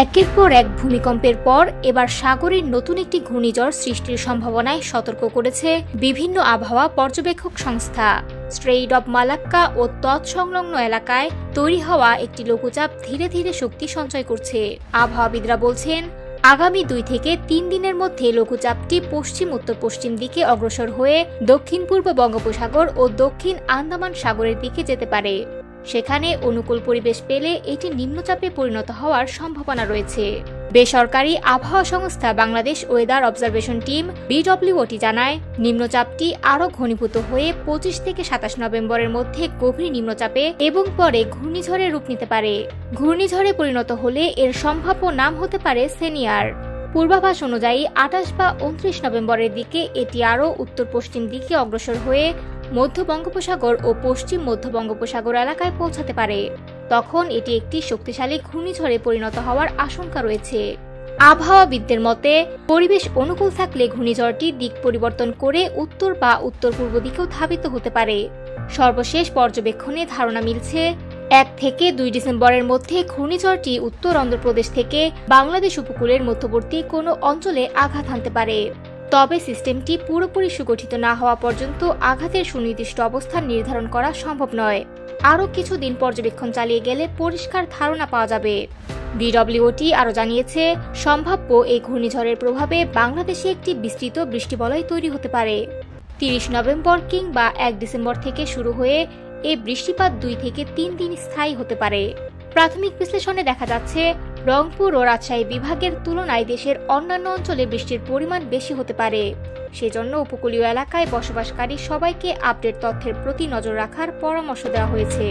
একের পর এক ভূমিকম্পের পর এবার সাগরের নতুন একটি ঘূর্ণিঝড় সৃষ্টির সম্ভাবনায় সতর্ক করেছে বিভিন্ন আবহাওয়া পর্যবেক্ষক সংস্থা। স্ট্রেইট অব মালাক্কা ও তৎসংলগ্ন এলাকায় তৈরি হওয়া একটি লঘুচাপ ধীরে ধীরে শক্তি সঞ্চয় করছে। আবহাওয়াবিদরা বলছেন, আগামী 2 থেকে 3 দিনের মধ্যে লঘুচাপটি পশ্চিম উত্তর পশ্চিম দিকে অগ্রসর হয়ে দক্ষিণ পূর্ব বঙ্গোপসাগর ও দক্ষিণ আন্দামান সাগরের দিকে যেতে পারে। সেখানে অনুকূল পরিবেশ পেলে এটি নিম্নচাপে পরিণত হওয়ার সম্ভাবনা রয়েছে। বেসরকারি আবহাওয়া সংস্থা Bangladesh weather observation team BWOT জানায়, নিম্নচাপটি আরও ঘনীভূত হয়ে 25 থেকে 27 নভেম্বরের মধ্যে গভীর নিম্নচাপে এবং পরে ঘূর্ণিঝড়ে রূপ নিতে পারে। ঘূর্ণিঝড়ে পরিণত হলে এর সম্ভাব্য নাম হতে পারে সেনিয়ার। পূর্বাভাস অনুযায়ী 28 বা 29 নভেম্বরের দিকে এটি আরও উত্তর পশ্চিম দিকে অগ্রসর হয়ে মধ্য বঙ্গোপসাগর ও পশ্চিম মধ্য বঙ্গোপসাগর এলাকায় পৌঁছাতে পারে। তখন এটি একটি শক্তিশালী ঘূর্ণিঝড়ে পরিণত হওয়ার আশঙ্কা রয়েছে। আবহাওয়াবিদদের মতে, পরিবেশ অনুকূল থাকলে ঘূর্ণিঝড়টি দিক পরিবর্তন করে উত্তর বা উত্তর পূর্ব দিকেও ধাবিত হতে পারে। সর্বশেষ পর্যবেক্ষণে ধারণা মিলছে, 1 থেকে 2 ডিসেম্বরের মধ্যে ঘূর্ণিঝড়টি উত্তর অন্ধ্রপ্রদেশ থেকে বাংলাদেশ উপকূলের মধ্যবর্তী কোনো অঞ্চলে আঘাত হানতে পারে। তবে সিস্টেমটি পুরোপুরি সুগঠিত না হওয়া পর্যন্ত আঘাতের সুনির্দিষ্ট অবস্থান নির্ধারণ করা সম্ভব নয়। আরও কিছুদিন পর্যবেক্ষণ চালিয়ে গেলে পরিষ্কার ধারণা পাওয়া যাবে। BWOT আরও জানিয়েছে, সম্ভাব্য এই ঘূর্ণিঝড়ের প্রভাবে বাংলাদেশে একটি বিস্তৃত বৃষ্টিবলয় তৈরি হতে পারে। 30 নভেম্বর কিংবা 1 ডিসেম্বর থেকে শুরু হয়ে এই বৃষ্টিপাত 2 থেকে 3 দিন স্থায়ী হতে পারে। প্রাথমিক বিশ্লেষণে দেখা যাচ্ছে, রংপুর ও রাজশাহী বিভাগের তুলনায় দেশের অন্যান্য অঞ্চলে বৃষ্টির পরিমাণ বেশি হতে পারে। সেজন্য উপকূলীয় এলাকায় বসবাসকারী সবাইকে আপডেট তথ্যের প্রতি নজর রাখার পরামর্শ দেওয়া হয়েছে।